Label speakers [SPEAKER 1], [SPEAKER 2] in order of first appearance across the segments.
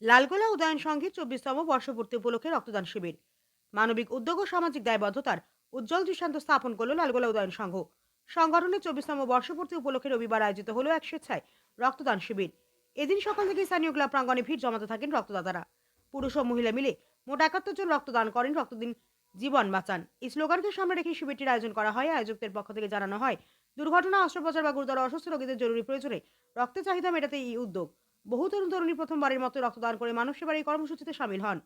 [SPEAKER 1] লালগোলা উদয়ন সংঘের 24তম বর্ষপূর্তি উপলক্ষে রক্তদান শিবির। মানবিক উদ্যোগ ও সামাজিক দায়বদ্ধতার উজ্জ্বল দৃষ্টান্ত স্থাপন করল লালগোলা উদয়ন সংঘ। সংগঠনের 24তম বর্ষপূর্তি উপলক্ষে রবিবার আয়োজিত হলো এক স্বেচ্ছায় রক্তদান শিবির। এদিন সকাল থেকে স্থানীয় ক্লাব প্রাঙ্গণে ভিড় জমাতে থাকেন রক্তদাতারা। পুরুষ ও মহিলা মিলে মোট 71 জন রক্তদান করেন। রক্তদিন জীবন বাঁচান এই স্লোগানকে সামনে রেখে শিবিরটির আয়োজন করা হয়। আয়োজকদের পক্ষ থেকে জানানো হয়, দুর্ঘটনা, অস্ত্রোপচার বা গুরুতর অসুস্থ রোগীদের জরুরি প্রয়োজনে রক্তের চাহিদা মেটাতে এই উদ্যোগ। বহু তরুণ তরুণী প্রথমবারের মতো রক্তদান করে মানব সেবার এই কর্মসূচিতে সামিল হন।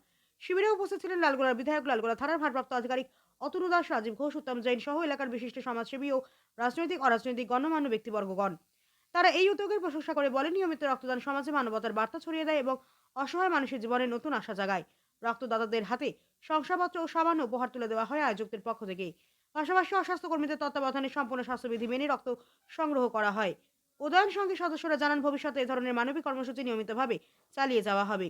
[SPEAKER 1] শিবিরে উপস্থিত ছিলেন লালগোলার বিধায়ক, লালগোলা থানার ভারপ্রাপ্ত আধিকারিক অতনু দাস, রাজীব ঘোষ, উত্তম জৈন সহ এলাকার বিশিষ্ট সমাজসেবী ও রাজনৈতিক অরাজনৈতিক গণ্যমান্য ব্যক্তিবর্গগণ। তারা এই উদ্যোগের প্রশংসা করে বলেন, নিয়মিত রক্তদান সমাজে মানবতার বার্তা ছড়িয়ে দেয় এবং অসহায় মানুষের জীবনে নতুন আশা জাগায়। রক্তদাতাদের হাতে শংসাপত্র ও সামান্য উপহার তুলে দেওয়া হয় আয়োজকদের পক্ষ থেকে। পাশাপাশি অস্বাস্থ্য কর্মীদের তত্ত্বাবধানে সম্পূর্ণ স্বাস্থ্যবিধি মেনে রক্ত সংগ্রহ করা হয়। উদয়ন সংঘের সদস্যরা জানান, ভবিষ্যতে এ ধরনের মানবিক কর্মসূচি নিয়মিতভাবে চালিয়ে যাওয়া হবে।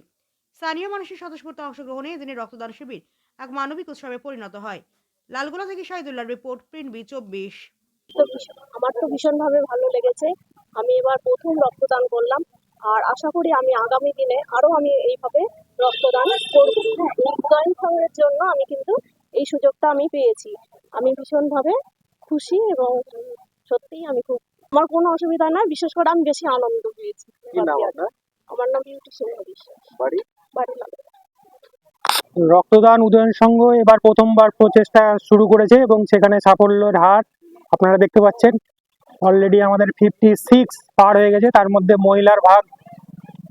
[SPEAKER 1] স্থানীয় মানুষের স্বতঃস্ফূর্ত অংশগ্রহণে এদিনের রক্তদান শিবির এক মানবিক উৎসবে পরিণত হয়। লালগোলা থেকে শাহিদুল্লাহর রিপোর্ট, প্রিন্ট বি 24।
[SPEAKER 2] আমার তো ভীষণভাবে ভালো লেগেছে। আমি এবার প্রথম রক্তদান করলাম। আর আশা করি আমি আগামী দিনে আরো আমি এইভাবে রক্তদান করব। এই উদয়ন সংঘের জন্য আমি কিন্তু এই সুযোগটা আমি পেয়েছি। আমি ভীষণভাবে খুশি এবং সত্যিই আমি খুব, আমার কোনো অসুবিধা নয়। বিশেষ করে আমি বেশি আনন্দ পেয়েছি।
[SPEAKER 3] কি নাম আপনার?
[SPEAKER 2] আমার নাম বিউটি সিংহ বিশ্বাস।
[SPEAKER 3] বাড়ি?
[SPEAKER 2] বাড়ি লাগোয়া।
[SPEAKER 4] রক্তদান উদয়ন সংঘ এবার প্রথমবার প্রচেষ্টা শুরু করেছে এবং সেখানে সাফল্যের হার আপনারা দেখতে পাচ্ছেন। অলরেডি আমাদের 56 পার হয়ে গেছে, তার মধ্যে মহিলার ভাগ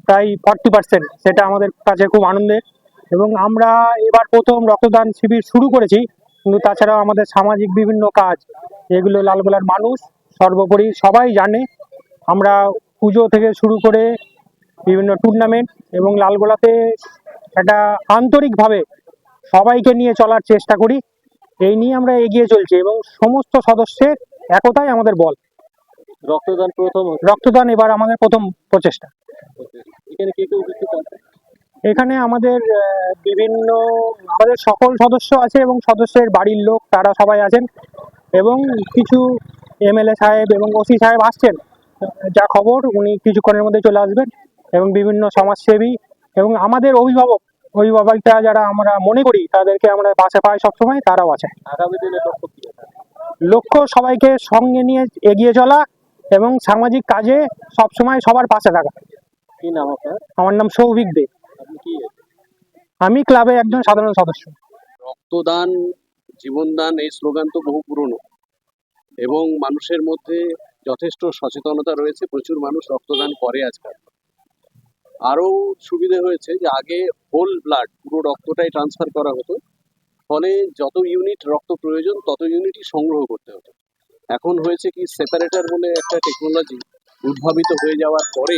[SPEAKER 4] প্রায় 40%। সেটা আমাদের কাছে খুব আনন্দের। এবং আমরা এবার প্রথম রক্তদান শিবির শুরু করেছি, কিন্তু তাছাড়াও আমাদের সামাজিক বিভিন্ন কাজ, এগুলো লালগোলার মানুষ সর্বোপরি সবাই জানে। আমরা পুজো থেকে শুরু করে বিভিন্ন টুর্নামেন্ট এবং লালগোলাতে একটা আন্তরিকভাবে সবাইকে নিয়ে চলার চেষ্টা করি। এই নিয়ে আমরা এগিয়ে চলছি এবং সমস্ত সদস্যের একতাই আমাদের বল।
[SPEAKER 3] রক্তদান প্রথম হচ্ছে।
[SPEAKER 4] রক্তদান এবার আমাদের প্রথম প্রচেষ্টা।
[SPEAKER 3] এখানে কে কে উপস্থিত আছে?
[SPEAKER 4] এখানে আমাদের আমাদের সকল সদস্য আছে এবং সদস্যের বাড়ির লোক, তারা সবাই আছেন এবং কিছু এমএলএ সাহেব এবং ওসি সাহেব আসছেন। যা খবর, উনি কিছুক্ষণের মধ্যে চলে আসবেন। এবং বিভিন্ন সমাজসেবী এবং আমাদের অভিভাবকরা যারা আমরা মনে করি তাদেরকে আমরা পাশে পাই সবসময়, তারাও আছে।
[SPEAKER 3] আগামী দিনে লক্ষ্য কি?
[SPEAKER 4] লক্ষ্য সবাইকে সঙ্গে নিয়ে এগিয়ে চলা এবং সামাজিক কাজে সবসময় সবার পাশে থাকা।
[SPEAKER 3] কি নাম আপনার?
[SPEAKER 4] আমার নাম সৌভিক দে।
[SPEAKER 3] আপনি কি?
[SPEAKER 4] আমি ক্লাবে একজন সাধারণ সদস্য।
[SPEAKER 3] রক্তদান জীবনদান এই স্লোগান তো বহু পুরনো এবং মানুষের মধ্যে যথেষ্ট সচেতনতা রয়েছে। প্রচুর মানুষ রক্তদান করে আজকাল। আরও সুবিধে হয়েছে যে আগে হোল ব্লাড, পুরো রক্তটাই ট্রান্সফার করা হতো, ফলে যত ইউনিট রক্ত প্রয়োজন তত ইউনিটই সংগ্রহ করতে হতো। এখন হয়েছে কি, সেপারেটর বলে একটা টেকনোলজি উদ্ভাবিত হয়ে যাওয়ার পরে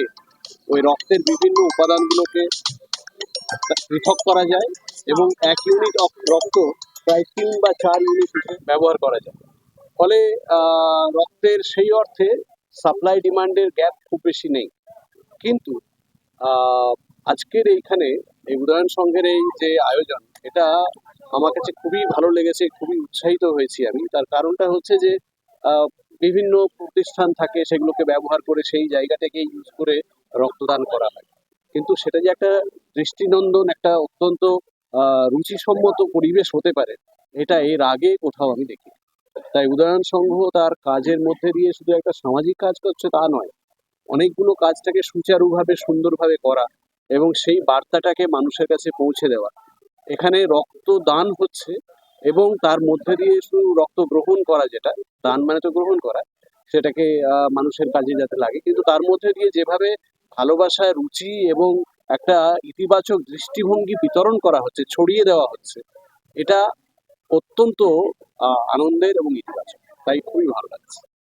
[SPEAKER 3] ওই রক্তের বিভিন্ন উপাদানগুলোকে পৃথক করা যায় এবং 1 ইউনিট রক্ত প্রায় 3 বা 4 ইউনিট হিসেবে ব্যবহার করা যায়। ফলে রক্তের সেই অর্থে সাপ্লাই ডিমান্ডের গ্যাপ খুব বেশি নেই। কিন্তু আজকের এইখানে এই উদয়ন সংঘের এই যে আয়োজন, এটা আমার কাছে খুবই ভালো লেগেছে, খুবই উৎসাহিত হয়েছি আমি। তার কারণটা হচ্ছে যে বিভিন্ন প্রতিষ্ঠান থাকে, সেগুলোকে ব্যবহার করে সেই জায়গাটাকে ইউজ করে রক্তদান করা হয়, কিন্তু সেটা যে একটা দৃষ্টিনন্দন, একটা অত্যন্ত রুচিসম্মত পরিবেশ হতে পারে, এটা এর আগে কোথাও আমি দেখি। তাই উদয়ন সংঘ তার কাজের মধ্যে দিয়ে শুধু একটা সামাজিক কাজ করছে তা নয়, অনেকগুলো কাজটাকে সুচারুভাবে সুন্দরভাবে করা এবং সেই বার্তাটাকে মানুষের কাছে পৌঁছে দেওয়া। এখানে রক্তদান হচ্ছে এবং তার মধ্যে দিয়ে শুধু রক্ত গ্রহণ করা, যেটা দান মানে তো গ্রহণ করা, সেটাকে মানুষের কাজে যাতে লাগে, কিন্তু তার মধ্যে দিয়ে যেভাবে ভালোবাসা, রুচি এবং একটা ইতিবাচক দৃষ্টিভঙ্গি বিতরণ করা হচ্ছে, ছড়িয়ে দেওয়া হচ্ছে, এটা অত্যন্ত আনন্দের এবং ইতিবাচক। তাই খুবই ভালো লাগছে।